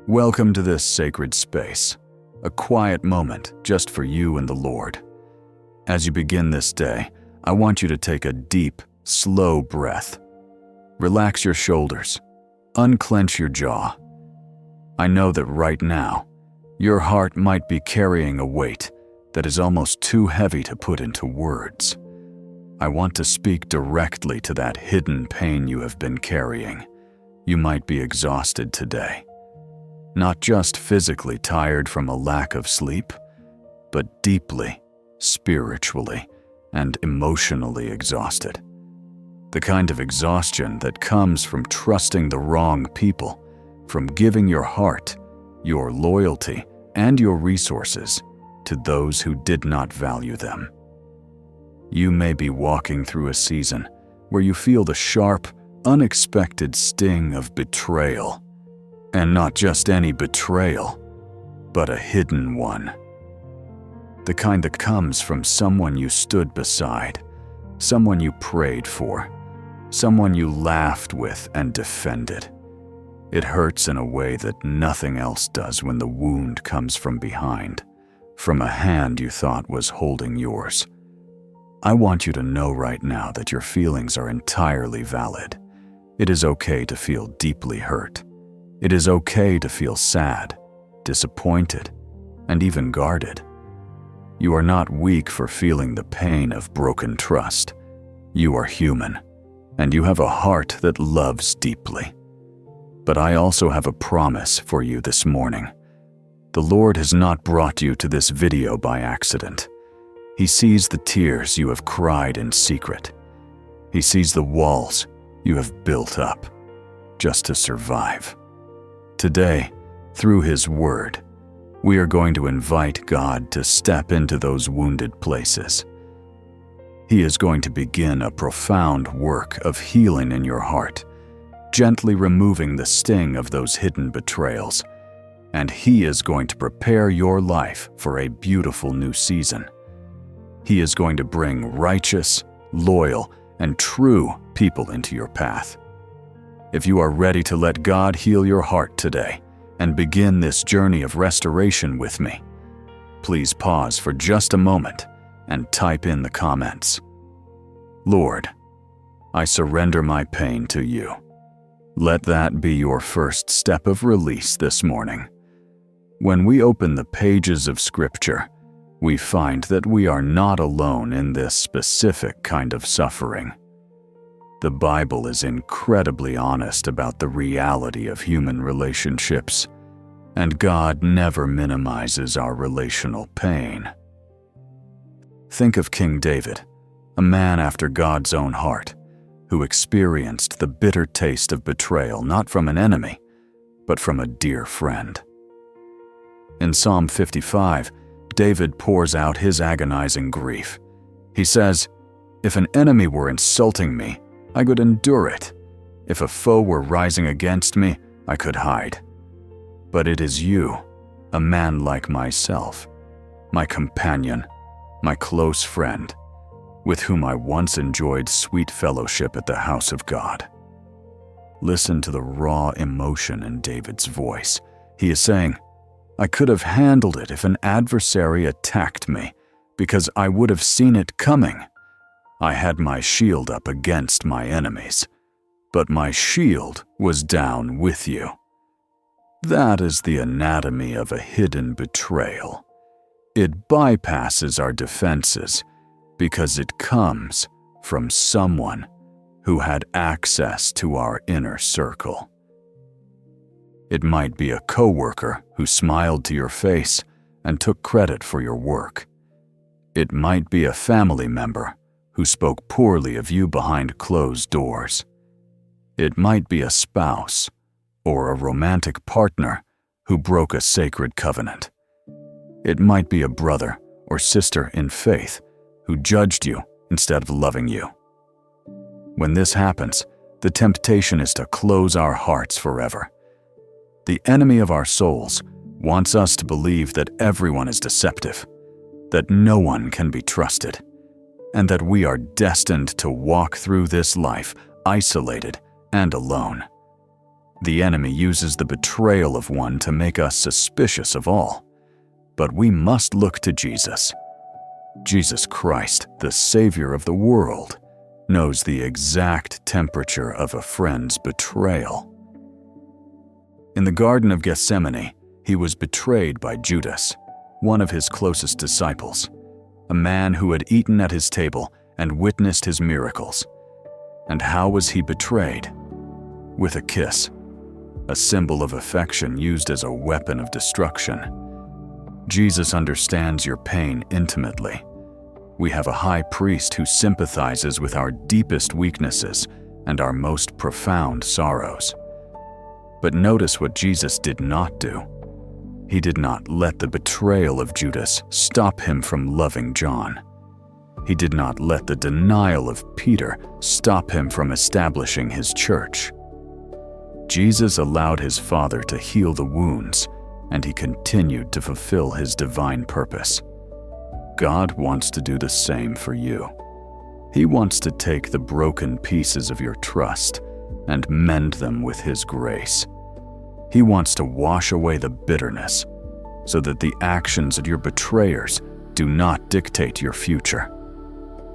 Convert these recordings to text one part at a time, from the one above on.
Welcome to this sacred space, a quiet moment just for you and the Lord. As you begin this day, I want you to take a deep, slow breath. Relax your shoulders, unclench your jaw. I know that right now, your heart might be carrying a weight that is almost too heavy to put into words. I want to speak directly to that hidden pain you have been carrying. You might be exhausted today. Not just physically tired from a lack of sleep, but deeply, spiritually, and emotionally exhausted. The kind of exhaustion that comes from trusting the wrong people, from giving your heart, your loyalty, and your resources to those who did not value them. You may be walking through a season where you feel the sharp, unexpected sting of betrayal. And not just any betrayal, but a hidden one. The kind that comes from someone you stood beside, someone you prayed for, someone you laughed with and defended. It hurts in a way that nothing else does when the wound comes from behind, from a hand you thought was holding yours. I want you to know right now that your feelings are entirely valid. It is okay to feel deeply hurt. It is okay to feel sad, disappointed, and even guarded. You are not weak for feeling the pain of broken trust. You are human, and you have a heart that loves deeply. But I also have a promise for you this morning. The Lord has not brought you to this video by accident. He sees the tears you have cried in secret. He sees the walls you have built up just to survive. Today, through His Word, we are going to invite God to step into those wounded places. He is going to begin a profound work of healing in your heart, gently removing the sting of those hidden betrayals, and He is going to prepare your life for a beautiful new season. He is going to bring righteous, loyal, and true people into your path. If you are ready to let God heal your heart today and begin this journey of restoration with me, please pause for just a moment and type in the comments. Lord, I surrender my pain to you. Let that be your first step of release this morning. When we open the pages of Scripture, we find that we are not alone in this specific kind of suffering. The Bible is incredibly honest about the reality of human relationships, and God never minimizes our relational pain. Think of King David, a man after God's own heart, who experienced the bitter taste of betrayal not from an enemy, but from a dear friend. In Psalm 55, David pours out his agonizing grief. He says, "If an enemy were insulting me, I could endure it. If a foe were rising against me, I could hide. But it is you, a man like myself, my companion, my close friend, with whom I once enjoyed sweet fellowship at the house of God." Listen to the raw emotion in David's voice. He is saying, "I could have handled it if an adversary attacked me, because I would have seen it coming. I had my shield up against my enemies, but my shield was down with you." That is the anatomy of a hidden betrayal. It bypasses our defenses because it comes from someone who had access to our inner circle. It might be a coworker who smiled to your face and took credit for your work. It might be a family member who spoke poorly of you behind closed doors. It might be a spouse or a romantic partner who broke a sacred covenant. It might be a brother or sister in faith who judged you instead of loving you. When this happens, the temptation is to close our hearts forever. The enemy of our souls wants us to believe that everyone is deceptive, that no one can be trusted, and that we are destined to walk through this life isolated and alone. The enemy uses the betrayal of one to make us suspicious of all. But we must look to Jesus. Jesus Christ, the Savior of the world, knows the exact temperature of a friend's betrayal. In the Garden of Gethsemane, he was betrayed by Judas, one of his closest disciples, a man who had eaten at his table and witnessed his miracles. And how was he betrayed? With a kiss, a symbol of affection used as a weapon of destruction. Jesus understands your pain intimately. We have a high priest who sympathizes with our deepest weaknesses and our most profound sorrows. But notice what Jesus did not do. He did not let the betrayal of Judas stop him from loving John. He did not let the denial of Peter stop him from establishing his church. Jesus allowed his Father to heal the wounds, and he continued to fulfill his divine purpose. God wants to do the same for you. He wants to take the broken pieces of your trust and mend them with his grace. He wants to wash away the bitterness so that the actions of your betrayers do not dictate your future.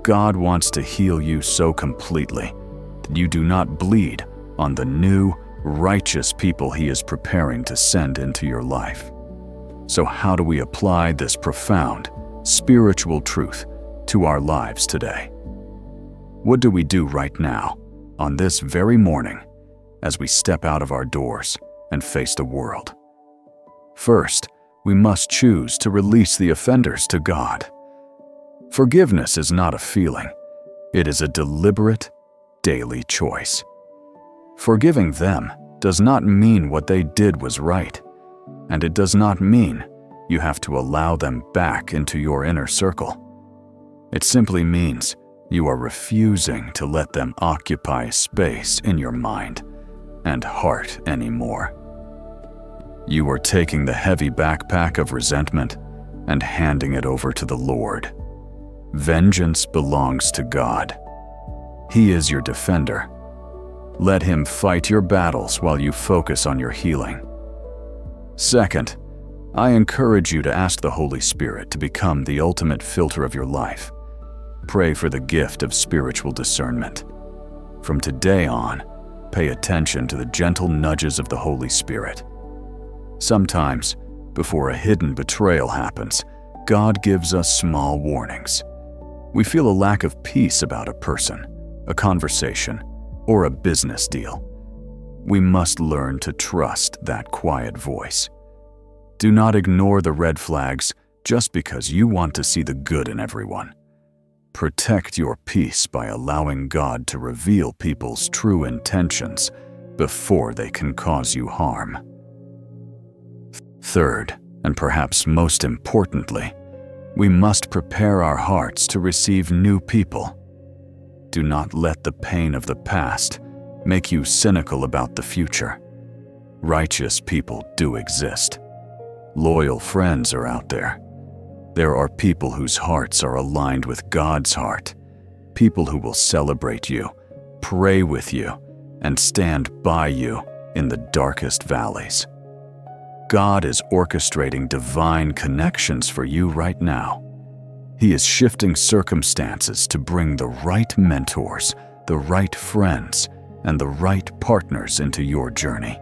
God wants to heal you so completely that you do not bleed on the new, righteous people he is preparing to send into your life. So how do we apply this profound, spiritual truth to our lives today? What do we do right now, on this very morning, as we step out of our doors and face the world? First, we must choose to release the offenders to God. Forgiveness is not a feeling. It is a deliberate, daily choice. Forgiving them does not mean what they did was right, and it does not mean you have to allow them back into your inner circle. It simply means you are refusing to let them occupy space in your mind and heart anymore. You are taking the heavy backpack of resentment and handing it over to the Lord. Vengeance belongs to God. He is your defender. Let him fight your battles while you focus on your healing. Second, I encourage you to ask the Holy Spirit to become the ultimate filter of your life. Pray for the gift of spiritual discernment. From today on, pay attention to the gentle nudges of the Holy Spirit. Sometimes, before a hidden betrayal happens, God gives us small warnings. We feel a lack of peace about a person, a conversation, or a business deal. We must learn to trust that quiet voice. Do not ignore the red flags just because you want to see the good in everyone. Protect your peace by allowing God to reveal people's true intentions before they can cause you harm. Third, and perhaps most importantly, we must prepare our hearts to receive new people. Do not let the pain of the past make you cynical about the future. Righteous people do exist. Loyal friends are out there. There are people whose hearts are aligned with God's heart, people who will celebrate you, pray with you, and stand by you in the darkest valleys. God is orchestrating divine connections for you right now. He is shifting circumstances to bring the right mentors, the right friends, and the right partners into your journey.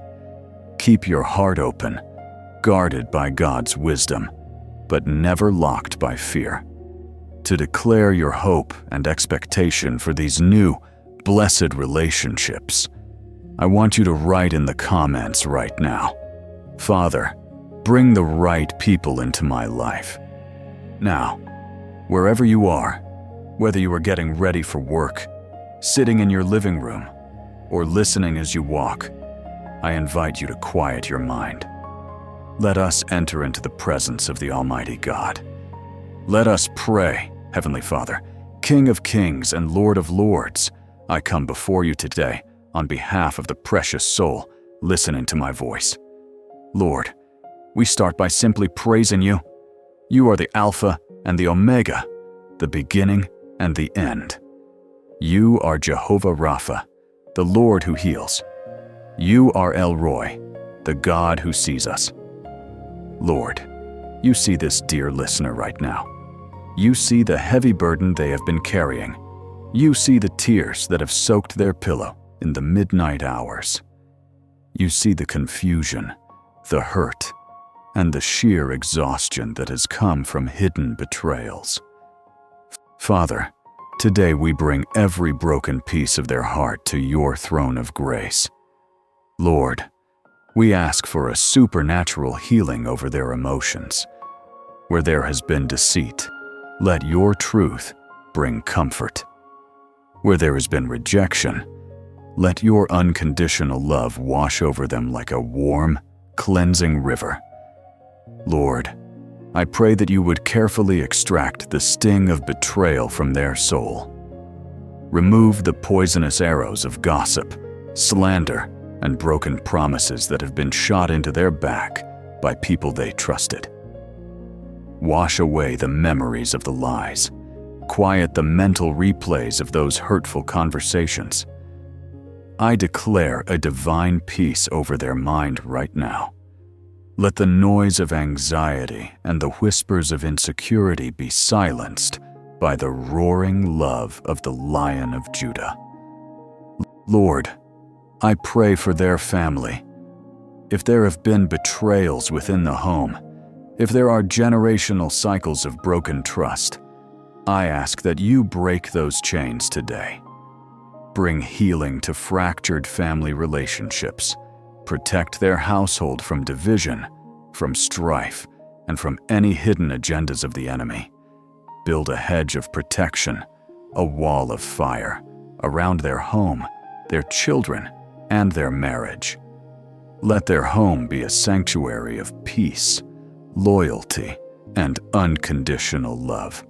Keep your heart open, guarded by God's wisdom, but never locked by fear. To declare your hope and expectation for these new, blessed relationships, I want you to write in the comments right now, Father, bring the right people into my life. Now, wherever you are, whether you are getting ready for work, sitting in your living room, or listening as you walk, I invite you to quiet your mind. Let us enter into the presence of the Almighty God. Let us pray. Heavenly Father, King of kings and Lord of lords, I come before you today on behalf of the precious soul listening to my voice. Lord, we start by simply praising you. You are the Alpha and the Omega, the beginning and the end. You are Jehovah Rapha, the Lord who heals. You are El Roy, the God who sees us. Lord, you see this dear listener right now. You see the heavy burden they have been carrying. You see the tears that have soaked their pillow in the midnight hours. You see the confusion, the hurt, and the sheer exhaustion that has come from hidden betrayals. Father, today we bring every broken piece of their heart to your throne of grace. Lord, we ask for a supernatural healing over their emotions. Where there has been deceit, let your truth bring comfort. Where there has been rejection, let your unconditional love wash over them like a warm, cleansing river. Lord, I pray that you would carefully extract the sting of betrayal from their soul. Remove the poisonous arrows of gossip, slander, and broken promises that have been shot into their back by people they trusted. Wash away the memories of the lies. Quiet the mental replays of those hurtful conversations. I declare a divine peace over their mind right now. Let the noise of anxiety and the whispers of insecurity be silenced by the roaring love of the Lion of Judah. Lord, I pray for their family. If there have been betrayals within the home, if there are generational cycles of broken trust, I ask that you break those chains today. Bring healing to fractured family relationships. Protect their household from division, from strife, and from any hidden agendas of the enemy. Build a hedge of protection, a wall of fire, around their home, their children, and their marriage. Let their home be a sanctuary of peace, loyalty, and unconditional love.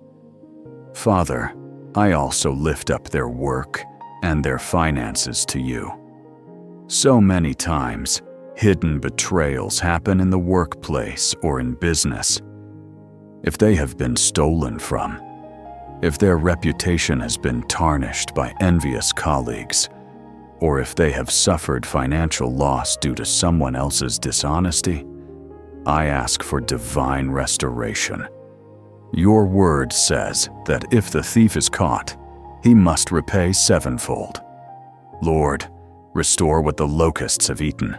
Father, I also lift up their work and their finances to you. So many times, hidden betrayals happen in the workplace or in business. If they have been stolen from, if their reputation has been tarnished by envious colleagues, or if they have suffered financial loss due to someone else's dishonesty, I ask for divine restoration. Your word says that if the thief is caught, he must repay sevenfold. Lord, restore what the locusts have eaten.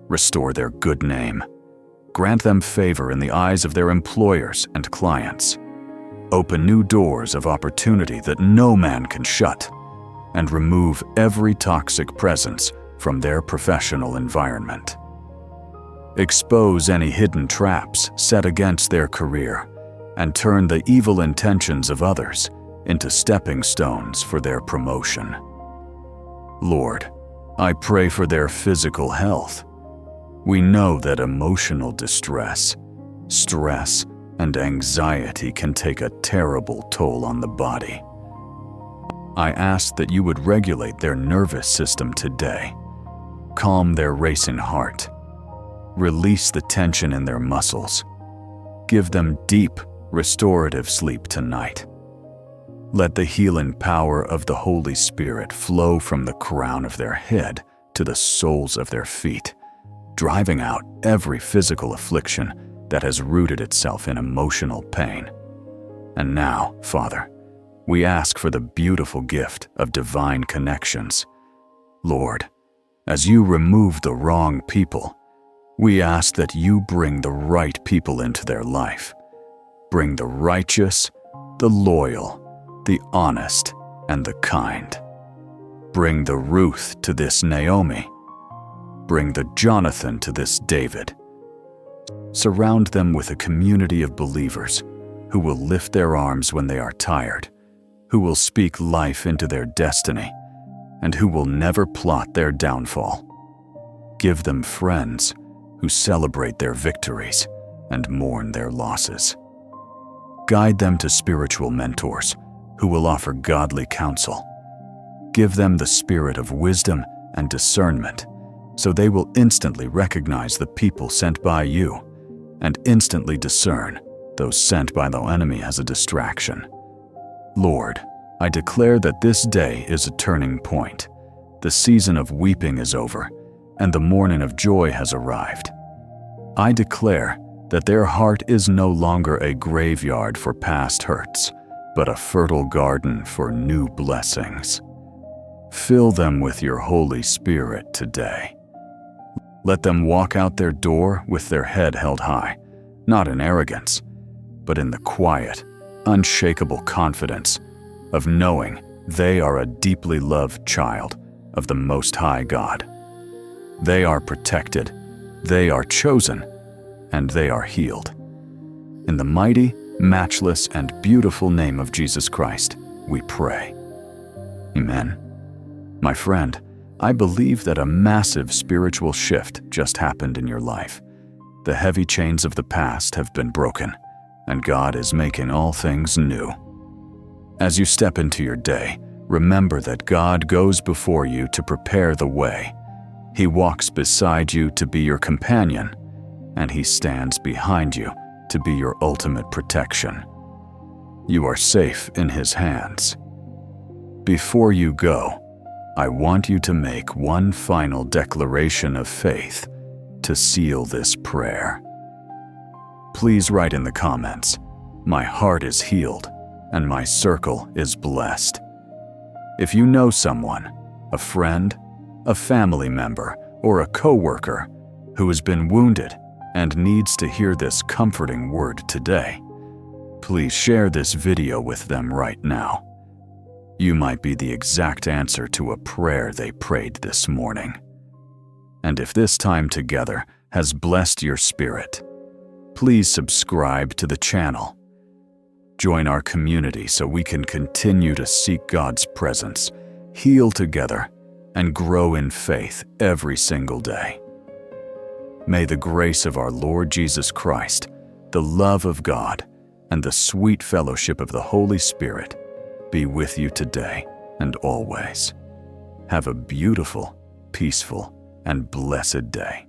Restore their good name. Grant them favor in the eyes of their employers and clients. Open new doors of opportunity that no man can shut, and remove every toxic presence from their professional environment. Expose any hidden traps set against their career, and turn the evil intentions of others into stepping stones for their promotion. Lord, I pray for their physical health. We know that emotional distress, stress, and anxiety can take a terrible toll on the body. I ask that you would regulate their nervous system today, calm their racing heart, release the tension in their muscles, give them deep, restorative sleep tonight. Let the healing power of the Holy Spirit flow from the crown of their head to the soles of their feet, driving out every physical affliction that has rooted itself in emotional pain. And now, Father, we ask for the beautiful gift of divine connections. Lord, as you remove the wrong people, we ask that you bring the right people into their life. Bring the righteous, the loyal, the honest, and the kind. Bring the Ruth to this Naomi. Bring the Jonathan to this David. Surround them with a community of believers who will lift their arms when they are tired, who will speak life into their destiny, and who will never plot their downfall. Give them friends who celebrate their victories and mourn their losses. Guide them to spiritual mentors who will offer godly counsel. Give them the spirit of wisdom and discernment, so they will instantly recognize the people sent by you and instantly discern those sent by the enemy as a distraction. Lord, I declare that this day is a turning point. The season of weeping is over, and the morning of joy has arrived. I declare that their heart is no longer a graveyard for past hurts, but a fertile garden for new blessings. Fill them with your Holy Spirit today. Let them walk out their door with their head held high, not in arrogance, but in the quiet, unshakable confidence of knowing they are a deeply loved child of the Most High God. They are protected, they are chosen, and they are healed. In the mighty, matchless, and beautiful name of Jesus Christ, we pray. Amen. My friend, I believe that a massive spiritual shift just happened in your life. The heavy chains of the past have been broken, and God is making all things new. As you step into your day, remember that God goes before you to prepare the way. He walks beside you to be your companion, and He stands behind you to be your ultimate protection. You are safe in His hands. Before you go, I want you to make one final declaration of faith to seal this prayer. Please write in the comments, "My heart is healed and my circle is blessed." If you know someone, a friend, a family member, or a coworker who has been wounded and needs to hear this comforting word today, please share this video with them right now. You might be the exact answer to a prayer they prayed this morning. And if this time together has blessed your spirit, please subscribe to the channel. Join our community so we can continue to seek God's presence, heal together, and grow in faith every single day. May the grace of our Lord Jesus Christ, the love of God, and the sweet fellowship of the Holy Spirit be with you today and always. Have a beautiful, peaceful, and blessed day.